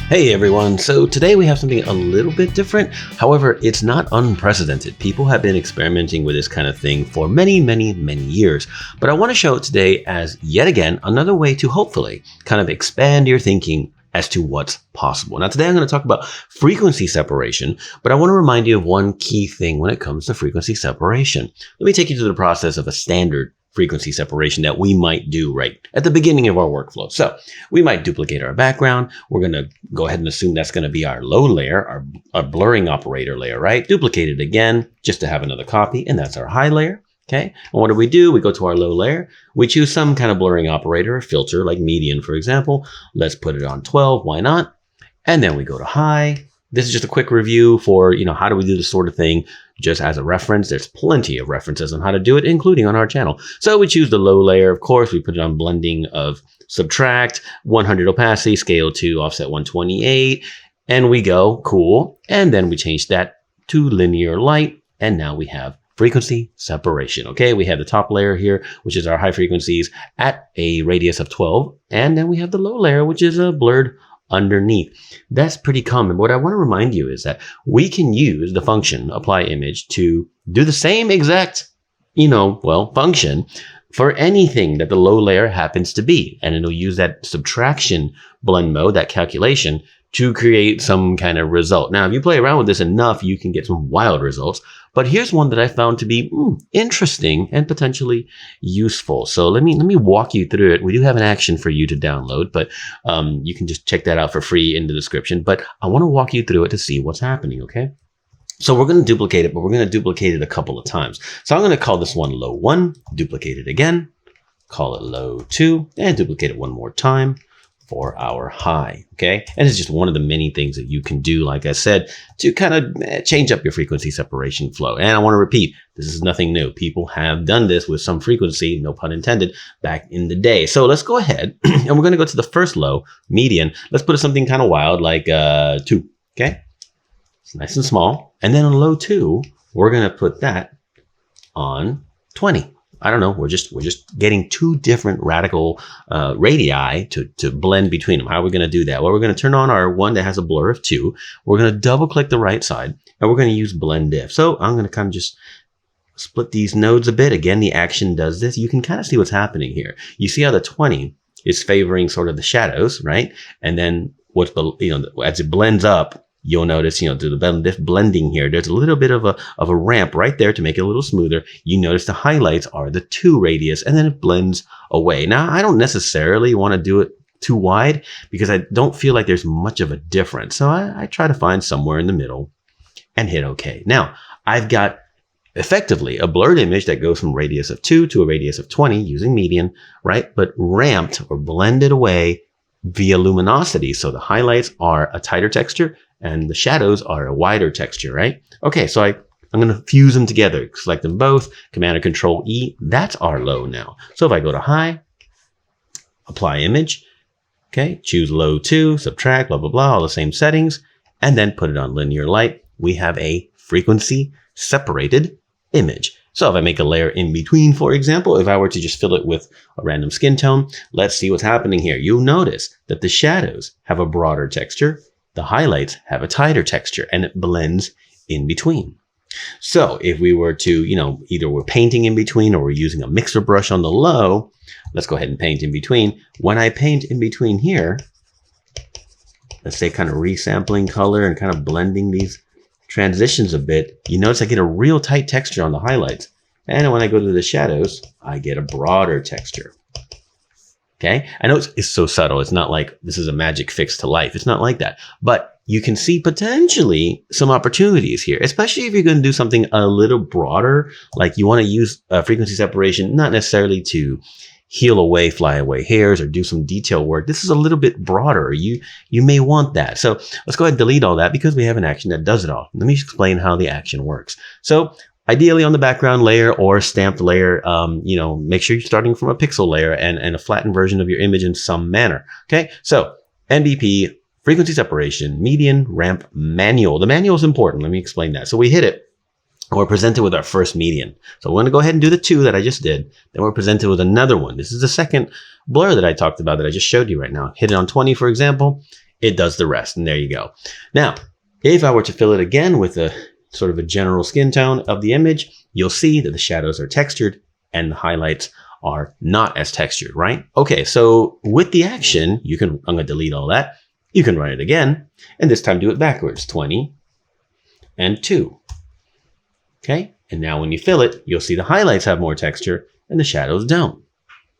Hey everyone, so today we have something a little bit different. However, it's not unprecedented. People have been experimenting with this kind of thing for many years. But I want to show it today as yet again another way to hopefully kind of expand your thinking as to what's possible. Now today I'm going to talk about frequency separation, but I want to remind you of one key thing when it comes to frequency separation. Let me take you through the process of a standard frequency separation that we might do right at the beginning of our workflow. So we might duplicate our background. We're going to go ahead and assume that's going to be our low layer, our blurring operator layer, right? Duplicate it again just to have another copy, and that's our high layer. Okay, and what do? We go to our low layer. We choose some kind of blurring operator or filter like median, for example. Let's put it on 12. Why not? And then we go to high. This is just a quick review for, how do we do this sort of thing just as a reference. There's plenty of references on how to do it, including on our channel. So we choose the low layer. Of course, we put it on blending of subtract, 100 opacity, scale to offset 128, and we go cool. And then we change that to linear light. And now we have frequency separation. Okay, we have the top layer here, which is our high frequencies at a radius of 12. And then we have the low layer, which is blurred underneath. That's pretty common. What I want to remind you is that we can use the function apply image to do the same exact, function for anything that the low layer happens to be. And it'll use that subtraction blend mode, that calculation, to create some kind of result. Now, if you play around with this enough, you can get some wild results. But here's one that I found to be interesting and potentially useful. So let me walk you through it. We do have an action for you to download, but you can just check that out for free in the description. But I want to walk you through it to see what's happening, okay? So we're going to duplicate it, but we're going to duplicate it a couple of times. So I'm going to call this one low 1, duplicate it again, call it low 2, and duplicate it one more time for our high, okay? And it's just one of the many things that you can do, like I said, to kind of change up your frequency separation flow. And I want to repeat, this is nothing new. People have done this with some frequency, no pun intended, back in the day. So let's go ahead and we're going to go to the first low, median. Let's put something kind of wild like 2, okay? It's nice and small. And then on low 2, we're going to put that on 20. I don't know. We're just getting two different radical radii to blend between them. How are we going to do that? Well, we're going to turn on our one that has a blur of 2. We're going to double click the right side and we're going to use blend if. So I'm going to kind of just split these nodes a bit. Again, the action does this. You can kind of see what's happening here. You see how the 20 is favoring sort of the shadows, right? And then as it blends up, you'll notice, through the blending here, there's a little bit of a ramp right there to make it a little smoother. You notice the highlights are the 2 radius and then it blends away. Now, I don't necessarily want to do it too wide because I don't feel like there's much of a difference. So I try to find somewhere in the middle and hit OK. Now, I've got effectively a blurred image that goes from radius of 2 to a radius of 20 using median, right? But ramped or blended away via luminosity. So the highlights are a tighter texture and the shadows are a wider texture, right? Okay, so I'm going to fuse them together, select them both, Command or Control E. That's our low now. So if I go to high, apply image, okay, choose low 2, subtract, blah, blah, blah, all the same settings, and then put it on linear light. We have a frequency separated image. So if I make a layer in between, for example, if I were to just fill it with a random skin tone, let's see what's happening here. You'll notice that the shadows have a broader texture. The highlights have a tighter texture and it blends in between. So if we were to, either we're painting in between or we're using a mixer brush on the low, let's go ahead and paint in between. When I paint in between here, let's say kind of resampling color and kind of blending these transitions a bit, you notice I get a real tight texture on the highlights. And when I go to the shadows, I get a broader texture. Okay, I know it's so subtle. It's not like this is a magic fix to life. It's not like that. But you can see potentially some opportunities here, especially if you're going to do something a little broader, like you want to use frequency separation, not necessarily to heal away flyaway hairs or do some detail work. This is a little bit broader. You may want that. So let's go ahead and delete all that because we have an action that does it all. Let me explain how the action works. So ideally on the background layer or stamped layer, make sure you're starting from a pixel layer and a flattened version of your image in some manner. Okay, so NBP, frequency separation, median, ramp, manual. The manual is important. Let me explain that. So we hit it. We're presented with our first median. So we're going to go ahead and do the 2 that I just did. Then we're presented with another one. This is the second blur that I talked about that I just showed you right now. Hit it on 20, for example. it does the rest. And there you go. Now, if I were to fill it again with a sort of a general skin tone of the image, you'll see that the shadows are textured and the highlights are not as textured, right? Okay, so with the action, I'm going to delete all that. You can run it again, and this time do it backwards, 20 and 2. Okay, and now when you fill it, you'll see the highlights have more texture and the shadows don't.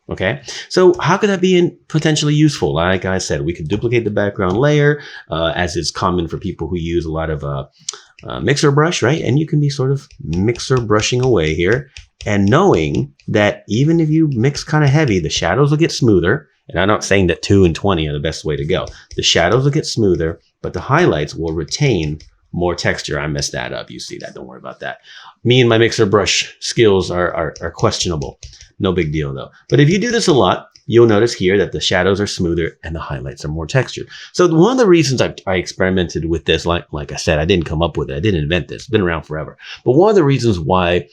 Okay, so how could that be potentially useful? Like I said, we could duplicate the background layer, as is common for people who use a lot of mixer brush, right? And you can be sort of mixer brushing away here, and knowing that even if you mix kind of heavy, the shadows will get smoother. And I'm not saying that 2 and 20 are the best way to go. The shadows will get smoother, but the highlights will retain more texture. I messed that up. You see that. Don't worry about that. Me and my mixer brush skills are questionable. No big deal though. But if you do this a lot, you'll notice here that the shadows are smoother and the highlights are more textured. So one of the reasons I experimented with this, like I said, I didn't come up with it. I didn't invent this. It's been around forever. But one of the reasons why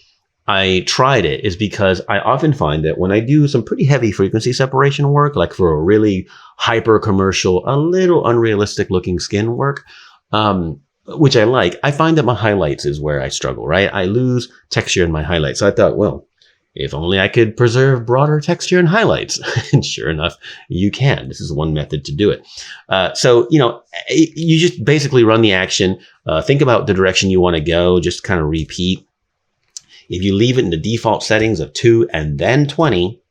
I tried it is because I often find that when I do some pretty heavy frequency separation work, like for a really hyper commercial, a little unrealistic looking skin work, which I find that my highlights is where I struggle, right? I lose texture in my highlights. So I thought, well, if only I could preserve broader texture and highlights. And sure enough, you can. This is one method to do it. So, you just basically run the action, think about the direction you want to go, just kind of repeat. If you leave it in the default settings of 2 and then 20,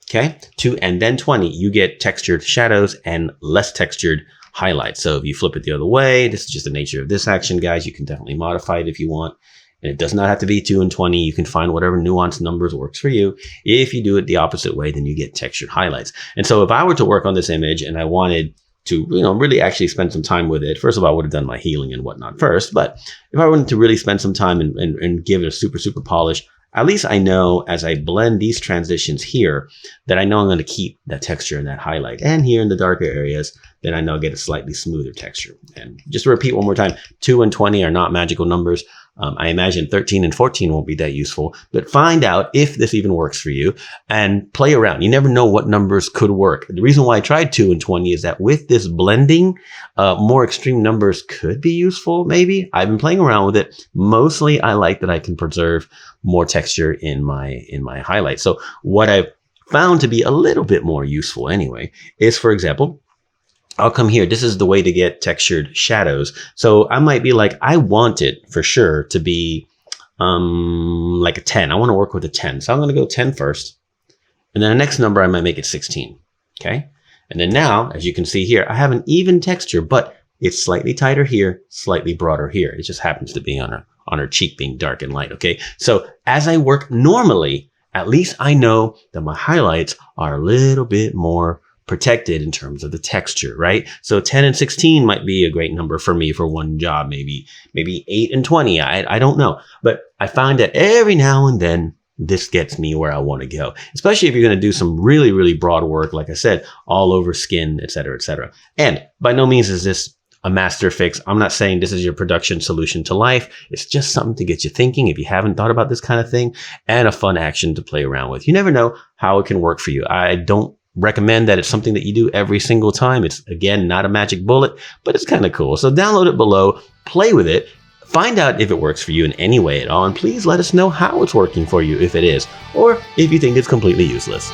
okay, 2 and then 20, you get textured shadows and less textured highlights. So if you flip it the other way, this is just the nature of this action, guys. You can definitely modify it if you want. And it does not have to be 2 and 20. You can find whatever nuanced numbers works for you. If you do it the opposite way, then you get textured highlights. And so if I were to work on this image and I wanted to, really actually spend some time with it, first of all, I would have done my healing and whatnot first. But if I wanted to really spend some time and give it a super, super polish, at least I know as I blend these transitions here that I know I'm going to keep that texture and that highlight. And here in the darker areas, then I know I'll get a slightly smoother texture. And just to repeat one more time, 2 and 20 are not magical numbers. I imagine 13 and 14 won't be that useful, but find out if this even works for you and play around. You never know what numbers could work. The reason why I tried 2 and 20 is that with this blending, more extreme numbers could be useful, maybe. I've been playing around with it. Mostly, I like that I can preserve more texture in my highlights. So what I've found to be a little bit more useful anyway is, for example, I'll come here. This is the way to get textured shadows. So I might be like, I want it for sure to be like a 10. I want to work with a 10. So I'm going to go 10 first. And then the next number, I might make it 16. Okay. And then now, as you can see here, I have an even texture, but it's slightly tighter here, slightly broader here. It just happens to be on her cheek being dark and light. Okay. So as I work normally, at least I know that my highlights are a little bit more protected in terms of the texture, right? So 10 and 16 might be a great number for me for one job, maybe 8 and 20. I don't know. But I find that every now and then this gets me where I want to go, especially if you're going to do some really, really broad work, like I said, all over skin, et cetera, et cetera. And by no means is this a master fix. I'm not saying this is your production solution to life. It's just something to get you thinking if you haven't thought about this kind of thing, and a fun action to play around with. You never know how it can work for you. I don't recommend that it's something that you do every single time. It's, again, not a magic bullet, but it's kind of cool. So download it below, play with it, find out if it works for you in any way at all, and please let us know how it's working for you if it is, or if you think it's completely useless.